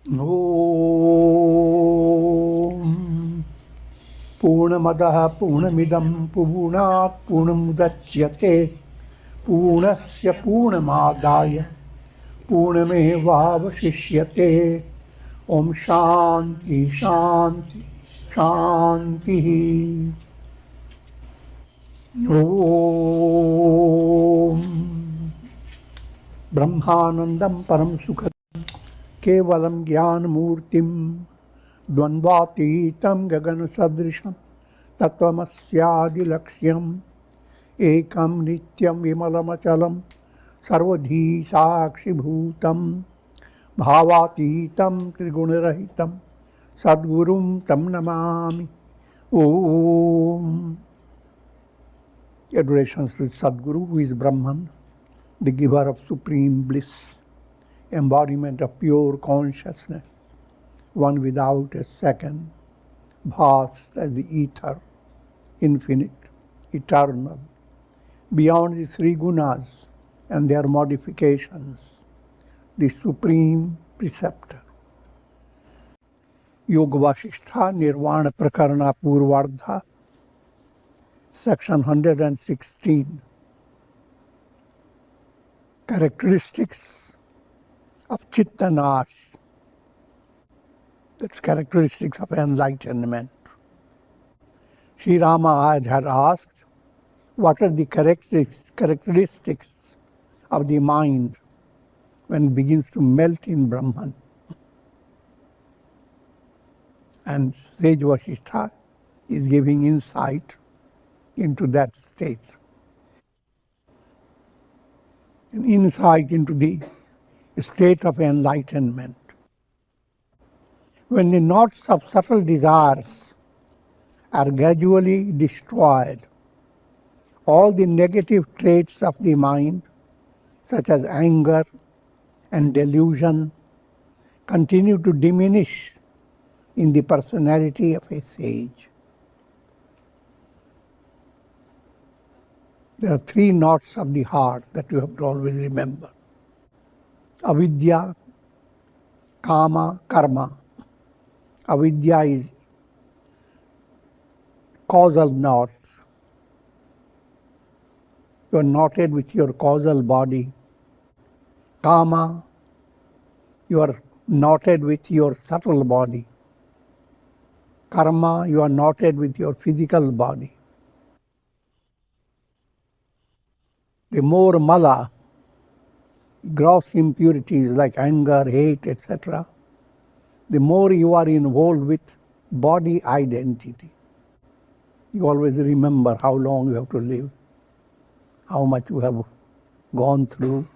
Om Purnamadaha Purnamidam Purnat Purnamudachyate Purnasya Purnamadaya Purnamevavashishyate Om Shanti Shanti Shanti Om Brahmanandam Param Sukha Kevalam Jnanamurtim Dvandvatītam Gagana Sadrisham Tattvamasyaadilaksham Ekam Nityam Vimalamachalam Sarvadhi Sakshibhutam Bhavatītam Trigunarahitam Sadgurum Tam Namami. Om. Adorations to Sadguru, who is Brahman, the giver of supreme bliss, embodiment of pure consciousness, one without a second, vast as the ether, infinite, eternal, beyond the three gunas and their modifications, the supreme preceptor. Yoga Vasishtha Nirvana Prakarana Purvardha, section 116. Characteristics of Chittanash. That's characteristics of enlightenment. Sri Rama had asked, what are the characteristics of the mind when it begins to melt in Brahman? And Sage Vasishtha is giving insight into that state. An insight into the state of enlightenment. When the knots of subtle desires are gradually destroyed, all the negative traits of the mind, such as anger and delusion, continue to diminish in the personality of a sage. There are three knots of the heart that you have to always remember. Avidya, Kama, Karma. Avidya is causal knot. You are knotted with your causal body. Kama, you are knotted with your subtle body. Karma, you are knotted with your physical body. The more mala, gross impurities like anger, hate, etc., the more you are involved with body identity. You always remember how long you have to live, how much you have gone through,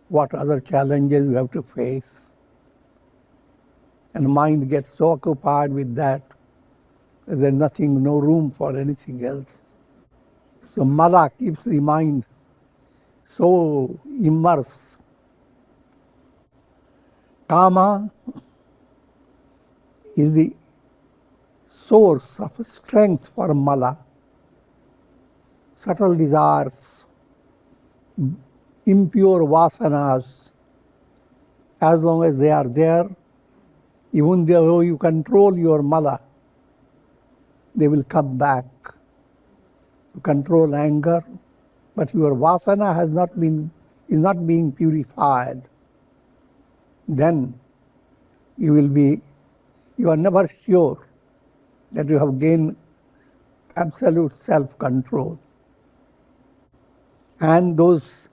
what other challenges you have to face. And mind gets so occupied with that, there's nothing, no room for anything else. So mala keeps the mind so immersed. Kama is the source of strength for mala. Subtle desires, impure vasanas, as long as they are there, even though you control your mala, they will come back. You control anger, but your vasana is not being purified. Then you are never sure that you have gained absolute self-control. And those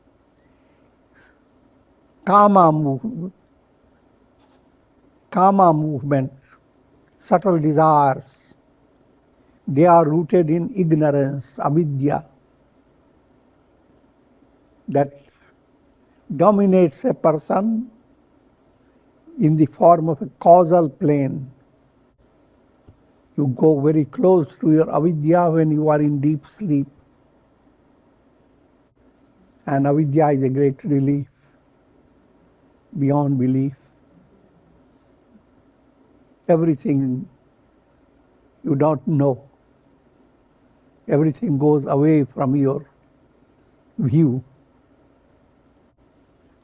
kama movements, subtle desires, they are rooted in ignorance, avidya, that dominates a person in the form of a causal plane. You go very close to your avidya when you are in deep sleep. And avidya is a great relief, beyond belief. Everything you don't know, everything goes away from your view.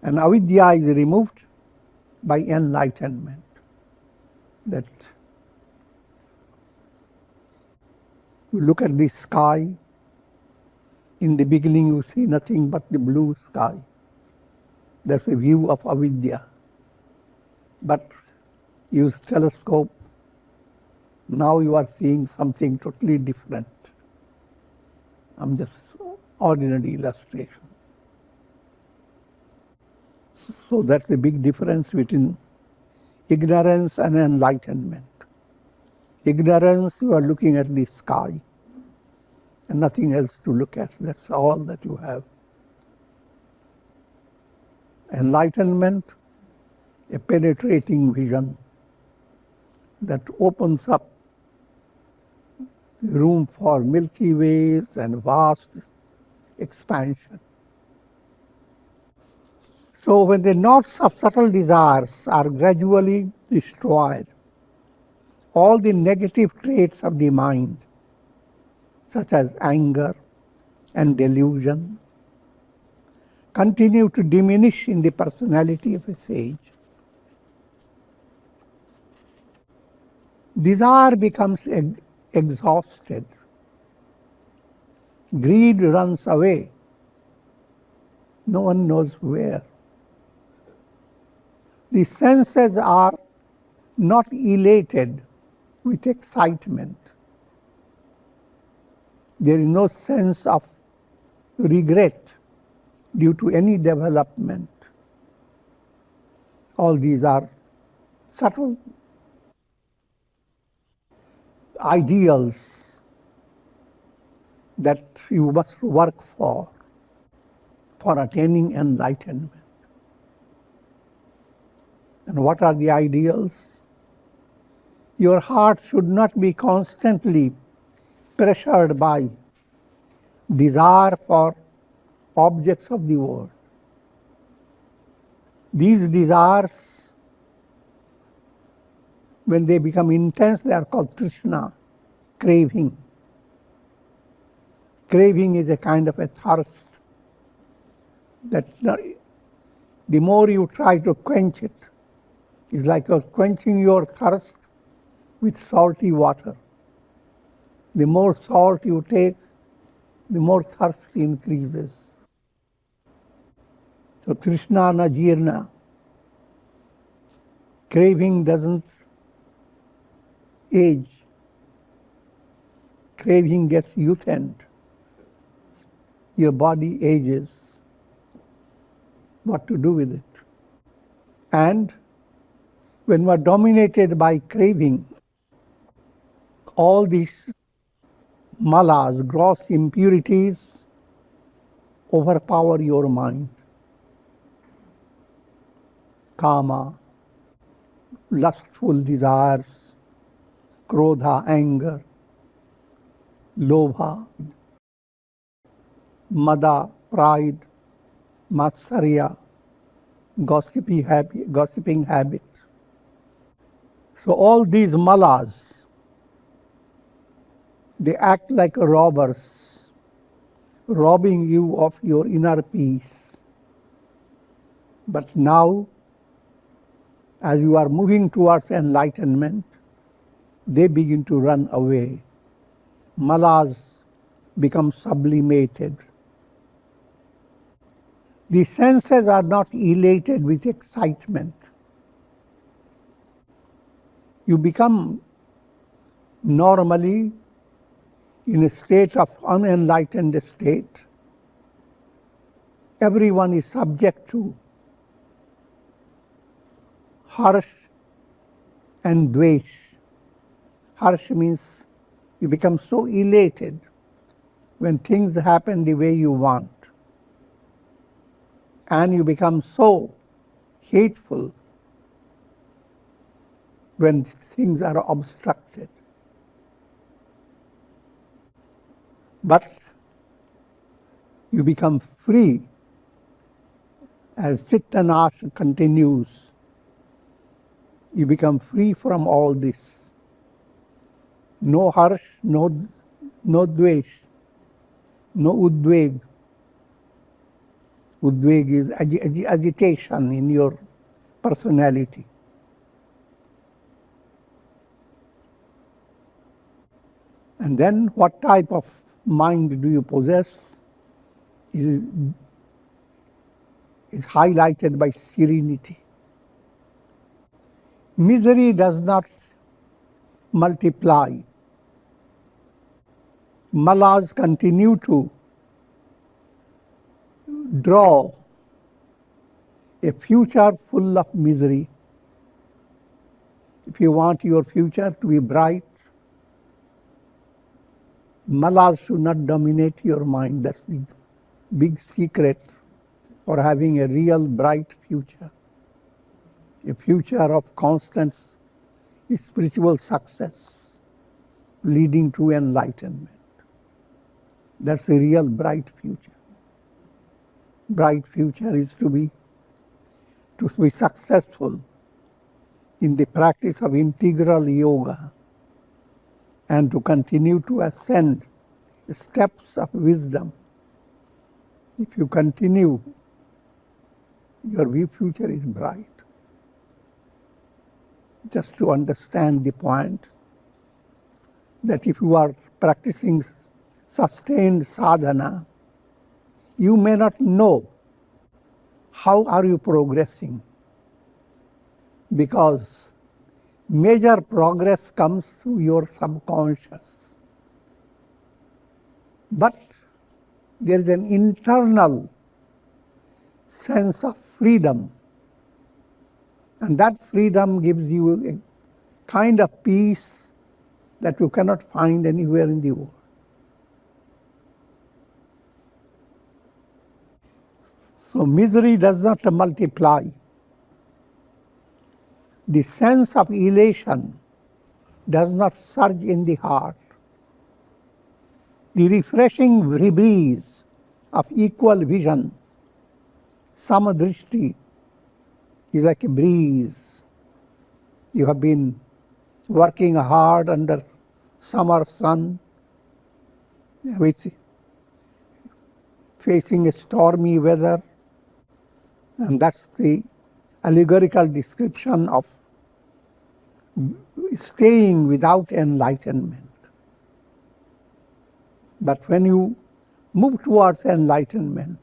And avidya is removed by enlightenment. that you look at the sky, in the beginning you see nothing but the blue sky. That's a view of avidya. But use telescope, now you are seeing something totally different. I'm just ordinary illustration. So that's the big difference between ignorance and enlightenment. Ignorance, you are looking at the sky and nothing else to look at. That's all that you have. Enlightenment, a penetrating vision that opens up room for Milky Ways and vast expansion. So when the knots of subtle desires are gradually destroyed, all the negative traits of the mind, such as anger and delusion, continue to diminish in the personality of a sage. Desire becomes exhausted. Greed runs away. No one knows where. The senses are not elated with excitement. There is no sense of regret due to any development. All these are subtle ideals that you must work for attaining enlightenment. And what are the ideals? Your heart should not be constantly pressured by desire for objects of the world. These desires, when they become intense, they are called trishna, craving. Craving is a kind of a thirst that the more you try to quench it, it's like you're quenching your thirst with salty water. The more salt you take, the more thirst increases. So trishna na jirna. Craving doesn't age. Craving gets youthened. Your body ages. What to do with it? And when we are dominated by craving, all these malas, gross impurities, overpower your mind. Kama, lustful desires, krodha, anger, lobha, mada, pride, matsarya, gossiping habit. So all these malas, they act like robbers, robbing you of your inner peace. But now, as you are moving towards enlightenment, they begin to run away. Malas become sublimated. The senses are not elated with excitement. You become normally in a state of unenlightened state. Everyone is subject to harsh and dvesh. Harsh means you become so elated when things happen the way you want. And you become so hateful when things are obstructed. But you become free as Chittanash continues. You become free from all this. No harsh, no dvesh, no udveg. Udveg is agitation in your personality. And then what type of mind do you possess is highlighted by serenity. Misery does not multiply. Malas continue to draw a future full of misery. If you want your future to be bright, malas should not dominate your mind. That's the big secret for having a real bright future. A future of constant spiritual success leading to enlightenment. That's a real bright future. Bright future is to be successful in the practice of integral yoga and to continue to ascend the steps of wisdom. If you continue, your future is bright. Just to understand the point that if you are practicing sustained sadhana, you may not know how are you progressing, because major progress comes through your subconscious. But there is an internal sense of freedom, and that freedom gives you a kind of peace that you cannot find anywhere in the world. So misery does not multiply. The sense of elation does not surge in the heart. The refreshing breeze of equal vision, samadrishti, is like a breeze. You have been working hard under summer sun, facing a stormy weather, and that's the allegorical description of staying without enlightenment. But when you move towards enlightenment,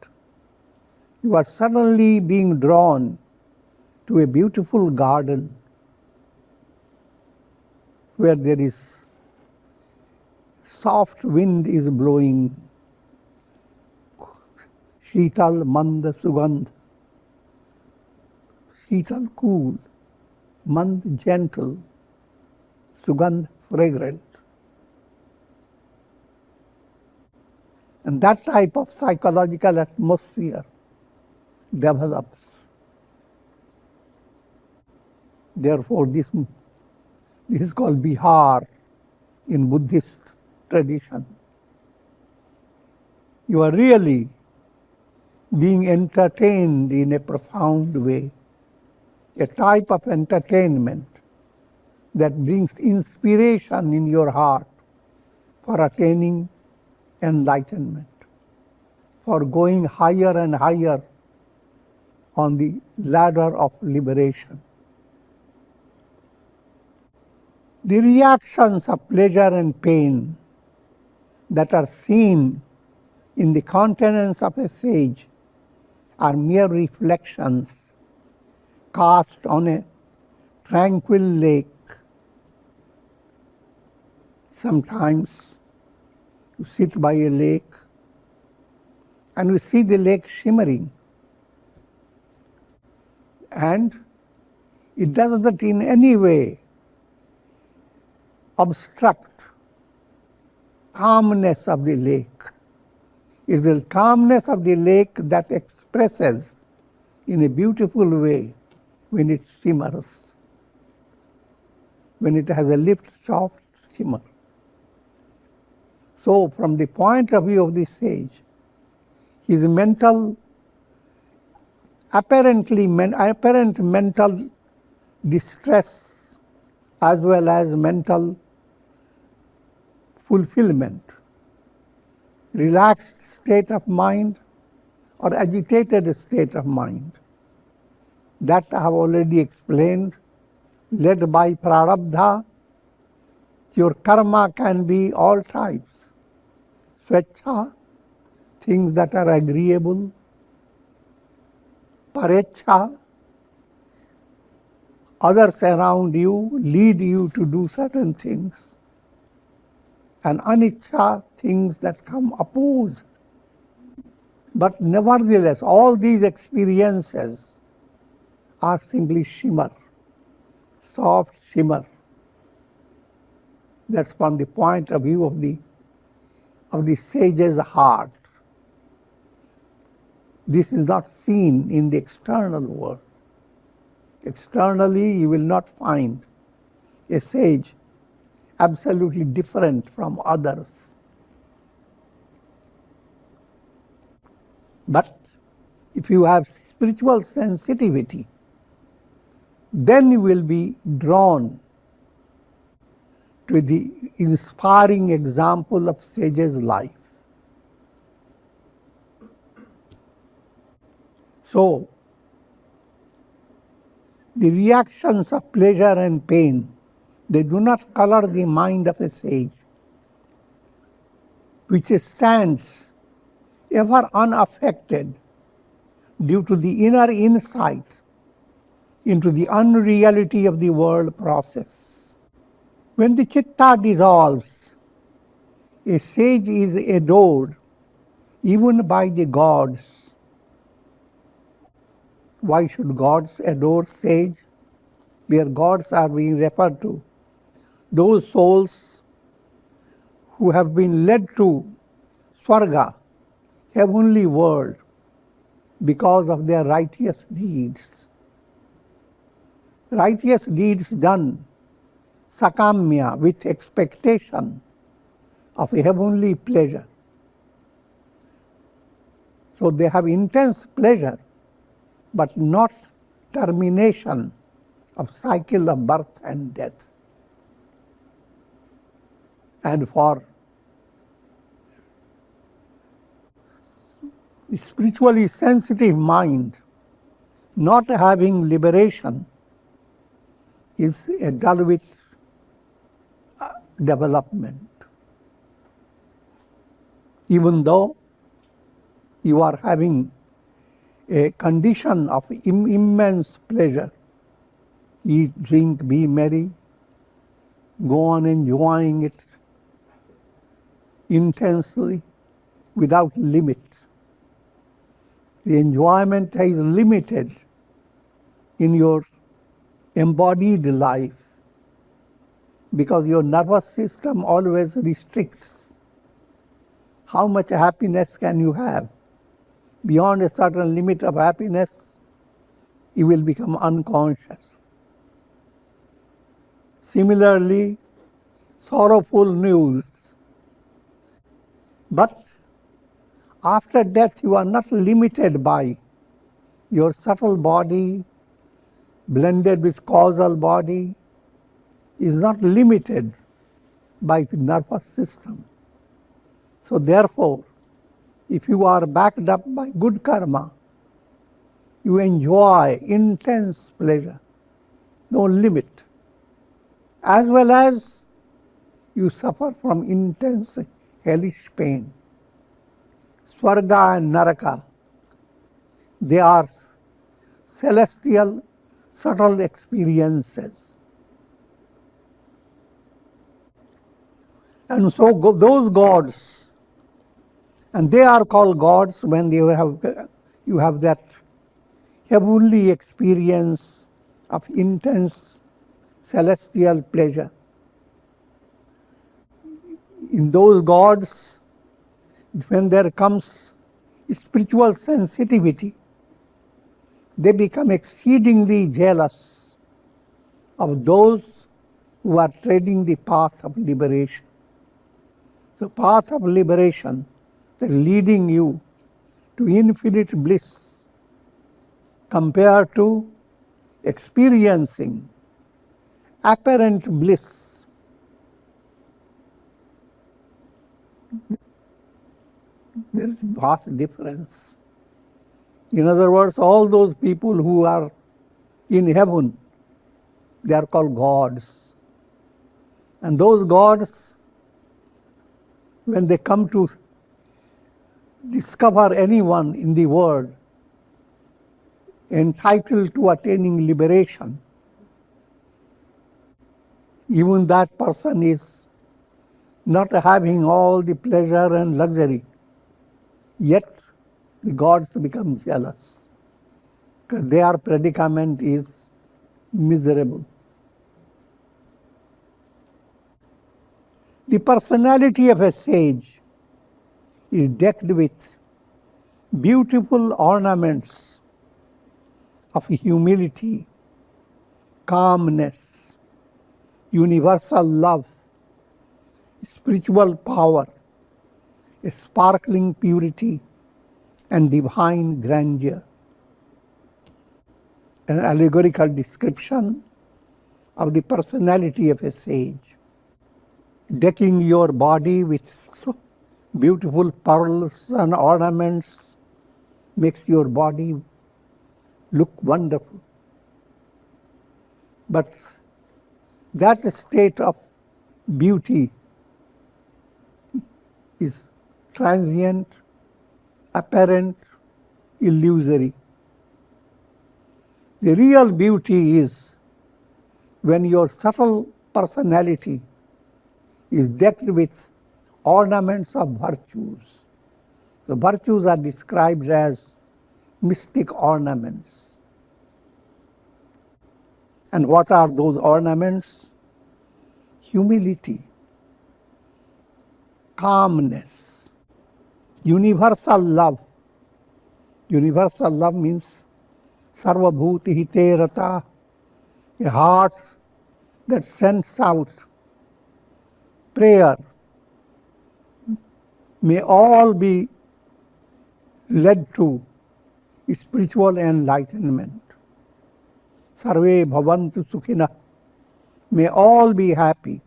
you are suddenly being drawn to a beautiful garden where there is soft wind is blowing, Shital Mand Sugandh. Shital cool, Mand gentle, Sugandh fragrant. And that type of psychological atmosphere develops. Therefore, this is called Bihar in Buddhist tradition. You are really being entertained in a profound way, a type of entertainment that brings inspiration in your heart for attaining enlightenment, for going higher and higher on the ladder of liberation. The reactions of pleasure and pain that are seen in the countenance of a sage are mere reflections cast on a tranquil lake. Sometimes you sit by a lake and you see the lake shimmering, and it does not in any way obstruct calmness of the lake. It is the calmness of the lake that expresses in a beautiful way when it shimmers, when it has a lift, soft shimmer. So from the point of view of the sage, his apparent mental distress as well as mental fulfillment, relaxed state of mind or agitated state of mind, that I have already explained, led by prarabdha Your karma can be all types. Swecha, things that are agreeable. Parecha, others around you lead you to do certain things. And anicca, things that come opposed. But nevertheless, all these experiences are simply shimmer, soft shimmer. That's from the point of view of the sage's heart. This is not seen in the external world. Externally, you will not find a sage absolutely different from others. But if you have spiritual sensitivity, then you will be drawn to the inspiring example of sage's life. So, the reactions of pleasure and pain, they do not color the mind of a sage, which stands ever unaffected due to the inner insight into the unreality of the world process. When the chitta dissolves, a sage is adored even by the gods. Why should gods adore sage? Where gods are being referred to those souls who have been led to Swarga, heavenly world, because of their righteous deeds. Righteous deeds done sakamya, with expectation of a heavenly pleasure. So they have intense pleasure, but not termination of cycle of birth and death. And for the spiritually sensitive mind, not having liberation is a dull-wit development. Even though you are having a condition of immense pleasure, eat, drink, be merry, go on enjoying it intensely, without limit. The enjoyment is limited in your embodied life because your nervous system always restricts. How much happiness can you have? Beyond a certain limit of happiness, you will become unconscious. Similarly, sorrowful news. But after death, you are not limited by your subtle body, blended with causal body, is not limited by the nervous system. So therefore, if you are backed up by good karma, you enjoy intense pleasure, no limit, as well as you suffer from intense hellish pain. Swarga and Naraka, they are celestial, subtle experiences. And so those gods, and they are called gods when you have that heavenly experience of intense celestial pleasure. In those gods, when there comes spiritual sensitivity, they become exceedingly jealous of those who are treading the path of liberation. The path of liberation, the leading you to infinite bliss, compared to experiencing apparent bliss. There is a vast difference. In other words, all those people who are in heaven, they are called gods. And those gods, when they come to discover anyone in the world entitled to attaining liberation, even that person is not having all the pleasure and luxury, yet the gods become jealous because their predicament is miserable. The personality of a sage is decked with beautiful ornaments of humility, calmness, universal love, spiritual power, a sparkling purity, and divine grandeur. An allegorical description of the personality of a sage. Decking your body with beautiful pearls and ornaments makes your body look wonderful. But that state of beauty is transient, apparent, illusory. The real beauty is when your subtle personality is decked with ornaments of virtues. The virtues are described as mystic ornaments. And what are those ornaments? Humility, calmness, universal love. Universal love means sarvabhuti hite rata, a heart that sends out prayer. May all be led to spiritual enlightenment. Sarve bhavantu sukhina. May all be happy.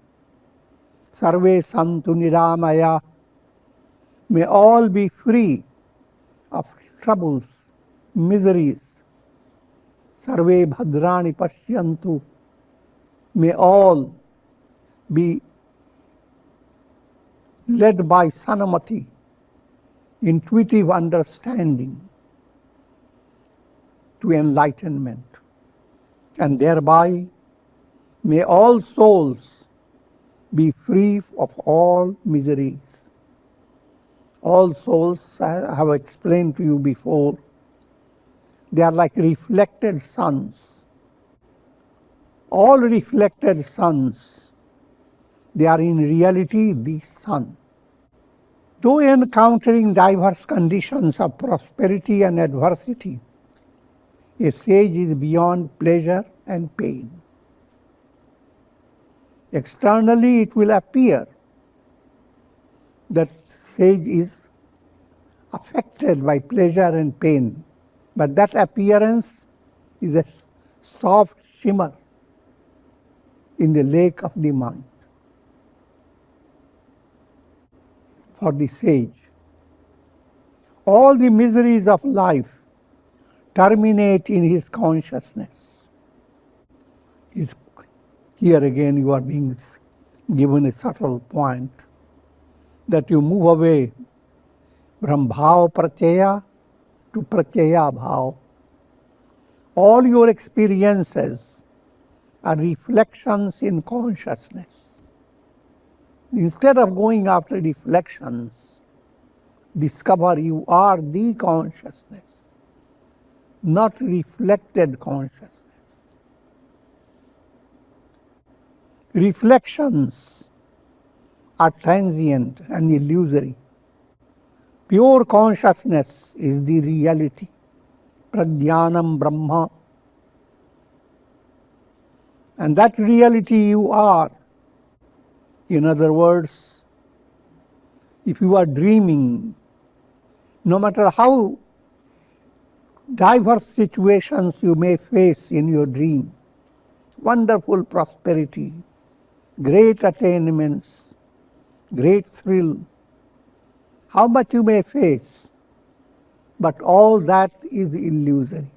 Sarve santu niramaya. May all be free of troubles, miseries. Sarve bhadrani pashyantu. May all be led by sanamati, intuitive understanding, to enlightenment. And thereby, may all souls be free of all miseries. All souls, I have explained to you before, they are like reflected suns. All reflected suns, they are in reality the sun. Though encountering diverse conditions of prosperity and adversity, a sage is beyond pleasure and pain. Externally, it will appear that sage is affected by pleasure and pain, but that appearance is a soft shimmer in the lake of the mind. For the sage, all the miseries of life terminate in his consciousness. Here again you are being given a subtle point that you move away from bhav pratyaya to pratyaya bhav. All your experiences are reflections in consciousness. Instead of going after reflections, discover you are the consciousness, not reflected consciousness. Reflections are transient and illusory. Pure consciousness is the reality. Prajnanam Brahma. And that reality you are. In other words, if you are dreaming, no matter how diverse situations you may face in your dream, wonderful prosperity, great attainments, great thrill, how much you may face, but all that is illusory.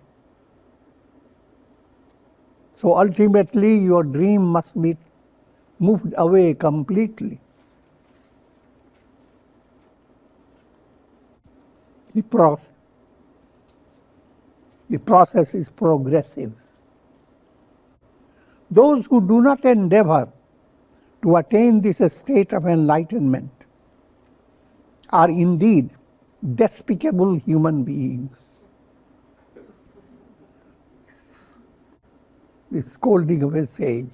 So ultimately your dream must be moved away completely. The process is progressive. Those who do not endeavor to attain this state of enlightenment are indeed despicable human beings. The scolding of a sage.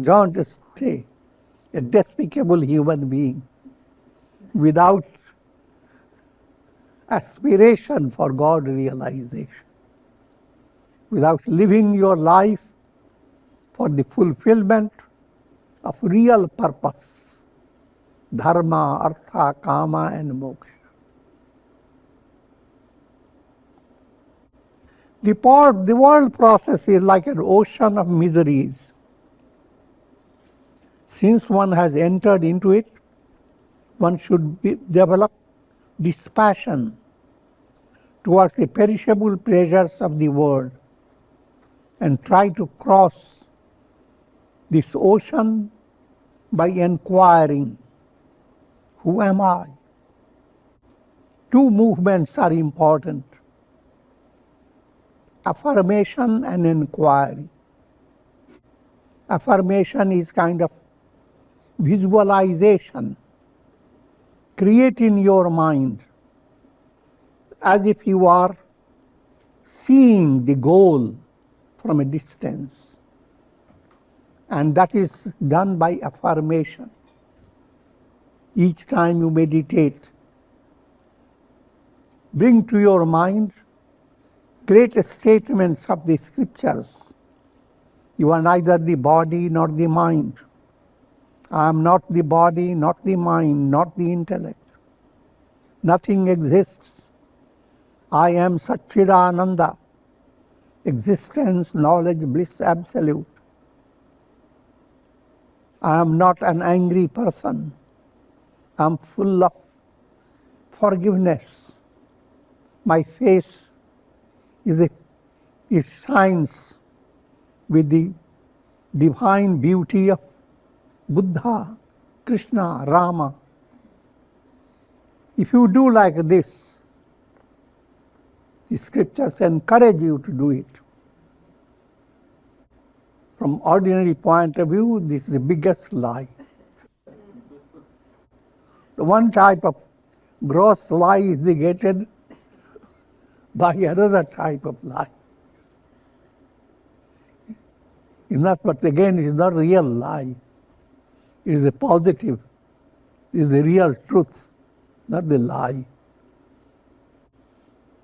Don't stay a despicable human being without aspiration for God realization, without living your life for the fulfillment of real purpose, dharma, artha, kama, and moksha. The world process is like an ocean of miseries. Since one has entered into it, one should develop dispassion towards the perishable pleasures of the world and try to cross this ocean by inquiring, who am I? Two movements are important: affirmation and inquiry. Affirmation is kind of visualization. Create in your mind as if you are seeing the goal from a distance. And that is done by affirmation. Each time you meditate, bring to your mind great statements of the scriptures. You are neither the body nor the mind. I am not the body, not the mind, not the intellect. Nothing exists. I am Satchidananda, existence, knowledge, bliss, absolute. I am not an angry person. I am full of forgiveness. My face it shines with the divine beauty of Buddha, Krishna, Rama. If you do like this, the scriptures encourage you to do it. From ordinary point of view, this is the biggest lie. The one type of gross lie is negated by another type of lie. But again, it is not real lie. It is a positive. It is the real truth, not the lie.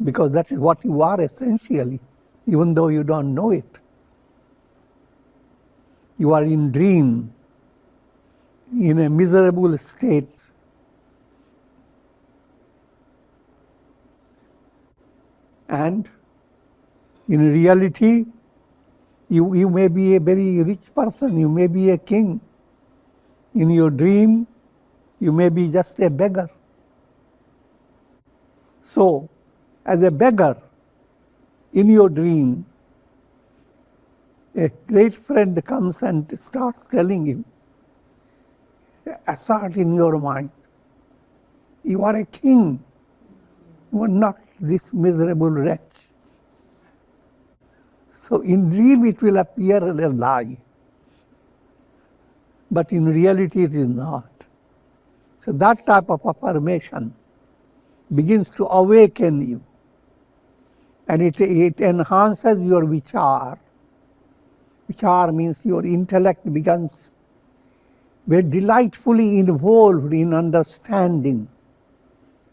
Because that is what you are essentially, even though you don't know it. You are in dream, in a miserable state. And in reality, you may be a very rich person, you may be a king. In your dream, you may be just a beggar. So, as a beggar, in your dream, a great friend comes and starts telling you, assert in your mind, you are a king, you are not this miserable wretch. So in dream it will appear a lie, but in reality it is not. So that type of affirmation begins to awaken you, and it enhances your vichar. Vichar means your intellect becomes very delightfully involved in understanding.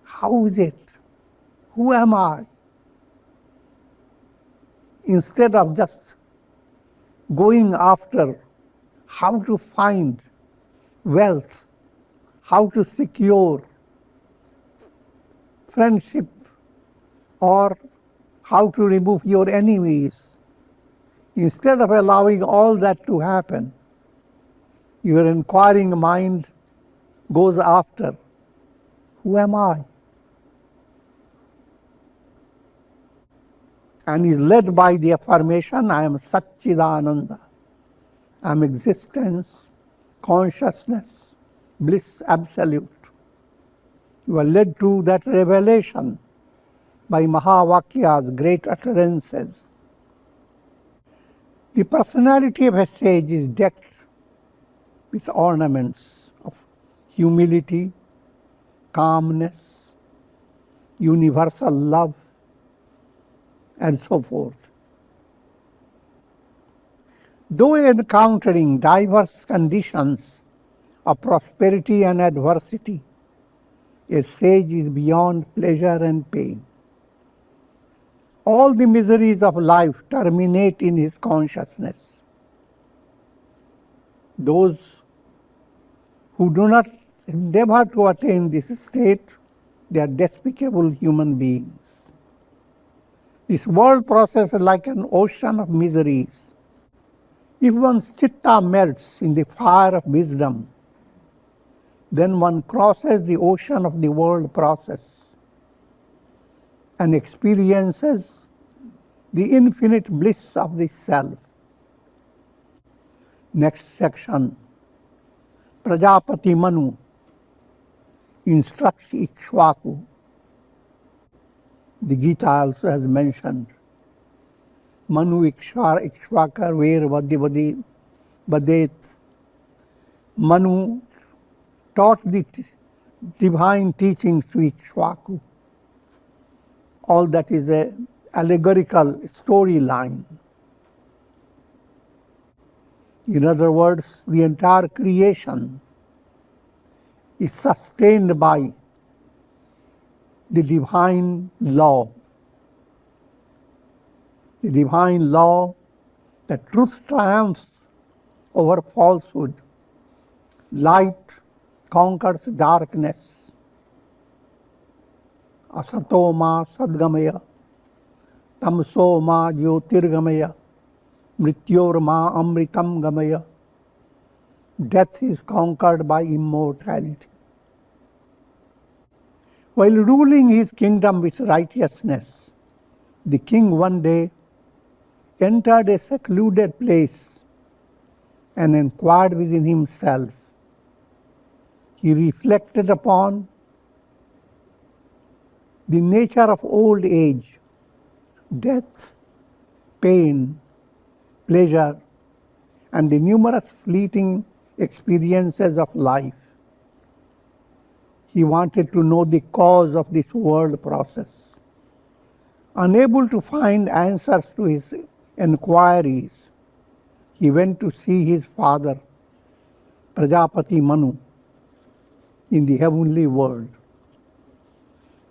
How is it? Who am I? Instead of just going after how to find wealth, how to secure friendship, or how to remove your enemies, instead of allowing all that to happen, your inquiring mind goes after, who am I? And is led by the affirmation, I am Satchidananda. am existence, consciousness, bliss absolute. You are led to that revelation by Mahavakyas, great utterances. The personality of a sage is decked with ornaments of humility, calmness, universal love, and so forth. Though encountering diverse conditions of prosperity and adversity, a sage is beyond pleasure and pain. All the miseries of life terminate in his consciousness. Those who do not endeavor to attain this state, they are despicable human beings. This world process is like an ocean of miseries. If one's chitta melts in the fire of wisdom, then one crosses the ocean of the world process and experiences the infinite bliss of the self. Next section, Prajapati Manu instructs Ikshvaku. The Gita also has mentioned Manu Ikshvakar Ver Vadet. Manu taught the divine teachings to Ikshvaku. All that is an allegorical storyline. In other words, the entire creation is sustained by the divine law. The divine law that truth triumphs over falsehood. Light conquers darkness. Asato ma sadgamaya, tamso ma jyotirgamaya, mrityor ma amritam gamaya. Death is conquered by immortality. While ruling his kingdom with righteousness, the king one day entered a secluded place and inquired within himself. He reflected upon the nature of old age, death, pain, pleasure, and the numerous fleeting experiences of life. He wanted to know the cause of this world process. Unable to find answers to his inquiries, he went to see his father, Prajapati Manu, in the heavenly world.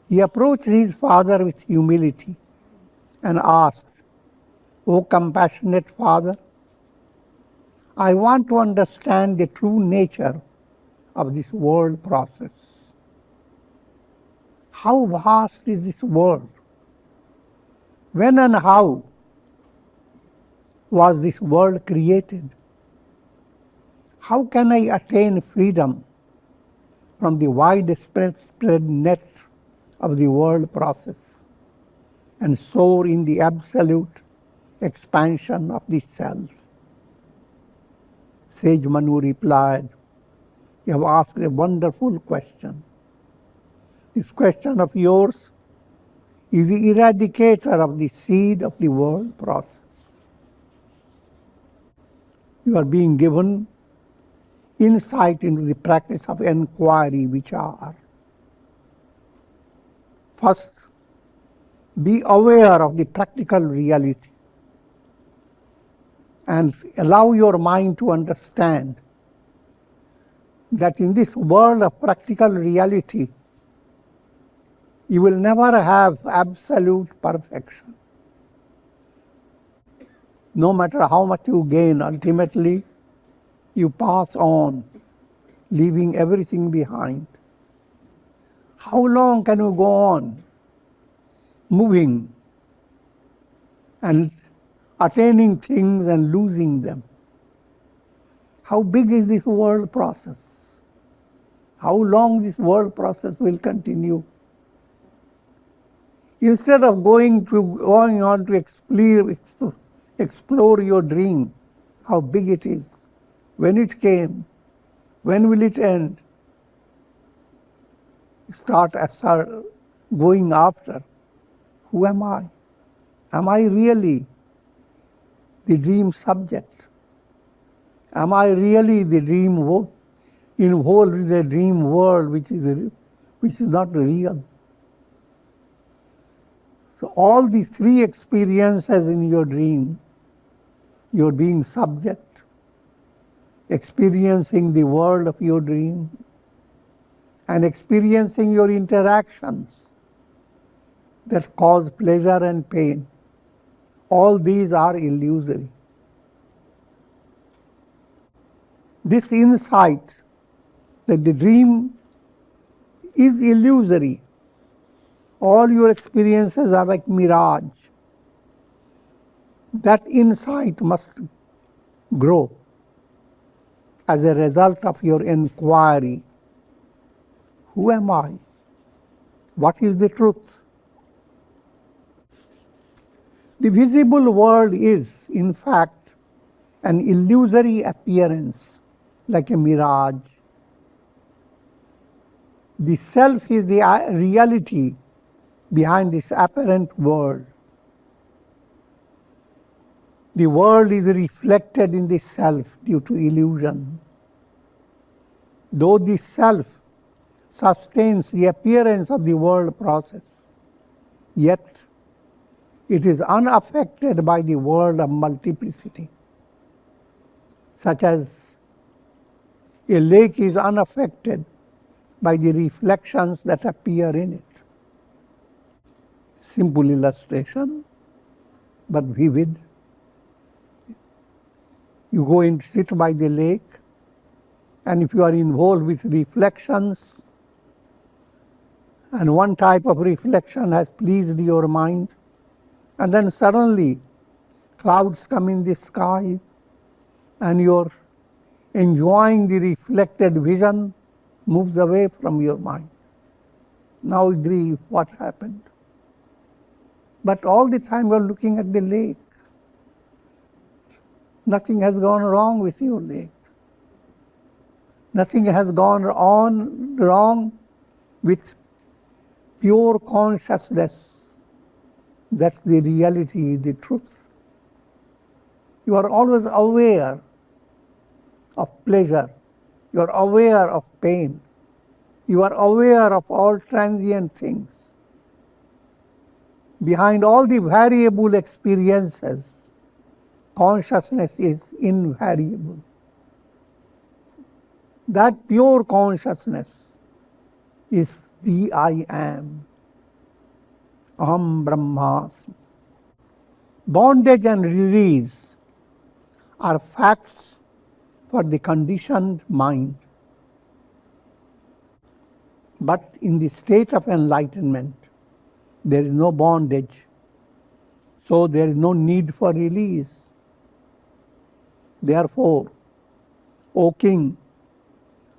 He approached his father with humility and asked, "O compassionate father, I want to understand the true nature of this world process. How vast is this world? When and how was this world created? How can I attain freedom from the widespread net of the world process and soar in the absolute expansion of the self?" Sage Manu replied, "You have asked a wonderful question. This question of yours is the eradicator of the seed of the world process. You are being given insight into the practice of inquiry, which are: first, be aware of the practical reality and allow your mind to understand that in this world of practical reality, you will never have absolute perfection. No matter how much you gain, ultimately you pass on, leaving everything behind. How long can you go on moving and attaining things and losing them? How big is this world process? How long this world process will continue? Instead of going on to explore your dream, how big it is, When it came, when will it end? Start going after. Who am I? Am I really the dream subject? Am I really the dream involved in the dream world which is not real? So all these three experiences in your dream, you're being subject, experiencing the world of your dream, and experiencing your interactions that cause pleasure and pain. All these are illusory. This insight that the dream is illusory, all your experiences are like mirage, that insight must grow as a result of your inquiry. Who am I? What is the truth? The visible world is, in fact, an illusory appearance, like a mirage. The self is the reality behind this apparent world. The world is reflected in the self due to illusion. Though the self sustains the appearance of the world process, yet it is unaffected by the world of multiplicity, such as a lake is unaffected by the reflections that appear in it. Simple illustration, but vivid. You go and sit by the lake, and if you are involved with reflections, and one type of reflection has pleased your mind, and then suddenly clouds come in the sky, and you're enjoying the reflected vision, moves away from your mind. Now agree what happened. But all the time you're looking at the lake. Nothing has gone wrong with your lake. Nothing has gone wrong with pure consciousness. That's the reality, the truth. You are always aware of pleasure. You are aware of pain. You are aware of all transient things. Behind all the variable experiences, consciousness is invariable. That pure consciousness is the I am. Aham Brahmasmi. Bondage and release are facts for the conditioned mind. But in the state of enlightenment, there is no bondage, so there is no need for release. Therefore, O King,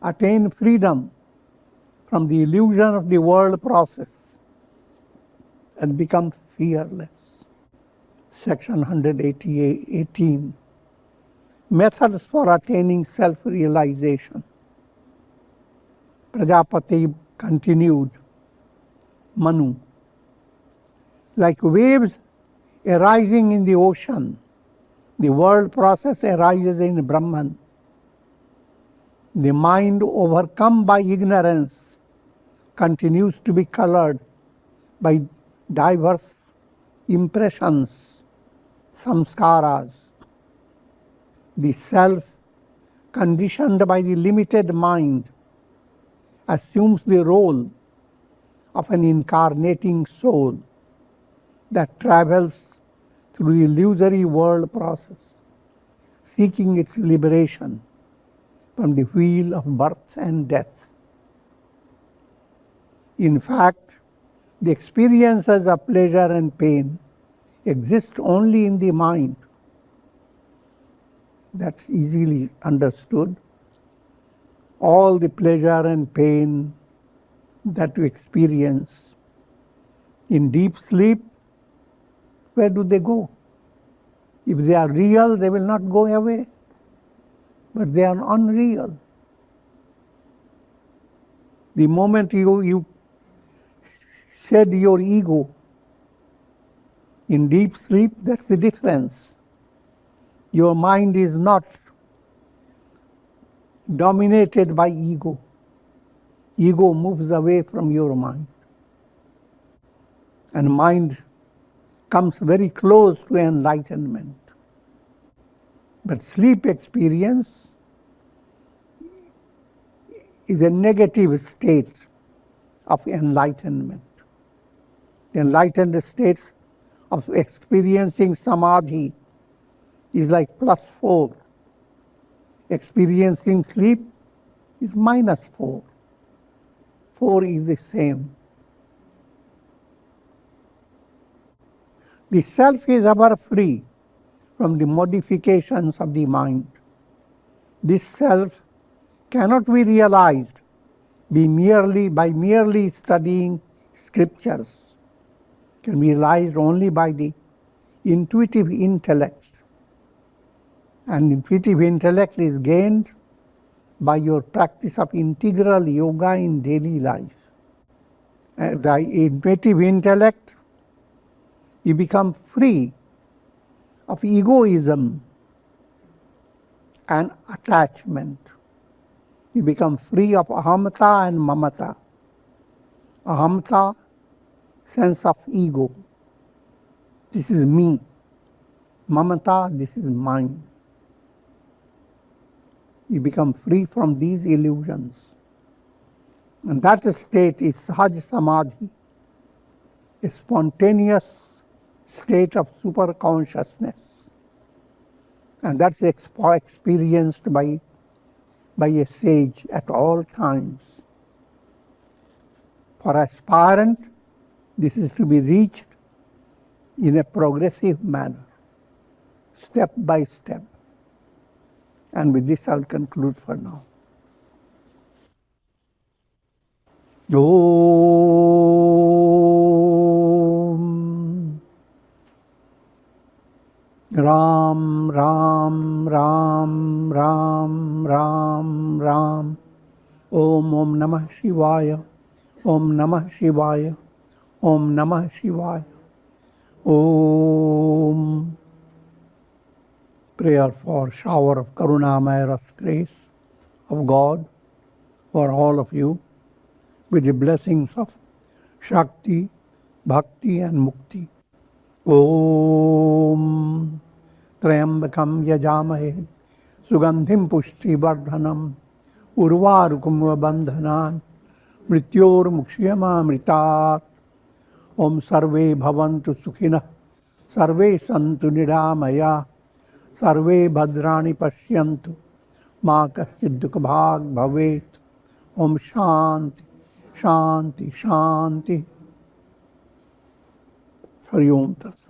attain freedom from the illusion of the world process and become fearless. Section 118. Methods for attaining self-realization. Prajapati continued, Manu, like waves arising in the ocean, the world process arises in Brahman. The mind overcome by ignorance continues to be colored by diverse impressions, samskaras. The self, conditioned by the limited mind, assumes the role of an incarnating soul that travels through the illusory world process, seeking its liberation from the wheel of birth and death. In fact, the experiences of pleasure and pain exist only in the mind. That's easily understood. All the pleasure and pain that we experience in deep sleep, where do they go? If they are real, they will not go away. but they are unreal. The moment you shed your ego in deep sleep, that's the difference. Your mind is not dominated by ego. Ego moves away from your mind. And mind comes very close to enlightenment. But sleep experience is a negative state of enlightenment. The enlightened states of experiencing samadhi is like +4. Experiencing sleep is -4. 4 is the same. The self is ever free from the modifications of the mind. This self cannot be realized by merely studying scriptures. It can be realized only by the intuitive intellect. And intuitive intellect is gained by your practice of integral yoga in daily life. The intuitive intellect, you become free of egoism and attachment. You become free of ahamta and mamata. Ahamta, sense of ego. This is me. Mamata, this is mine. You become free from these illusions. And that state is Sahaj Samadhi, a spontaneous state of super consciousness. And that's experienced by a sage at all times. For aspirant, this is to be reached in a progressive manner, step by step. And with this I'll conclude for now. Om Ram Ram Ram Ram Ram Ram Om Namah Shivaya Om Namah Shivaya Om Namah Shivaya Om. Prayer for shower of Karunamaya grace of God for all of you, with the blessings of Shakti, Bhakti and Mukti. Om Trayambakam Yajamahe Sugandhim Pushti Vardhanam Urvarukum Bandhanan Mrityor Mukshiyama Mritat. Om Sarve Bhavantu Sukhina Sarve Santu Niramaya Sarve Bhadrani Pashyantu Ma Kaschid Dukha Bhag Bhavet. Om Shanti Shanti Shanti. Hari Om Tat.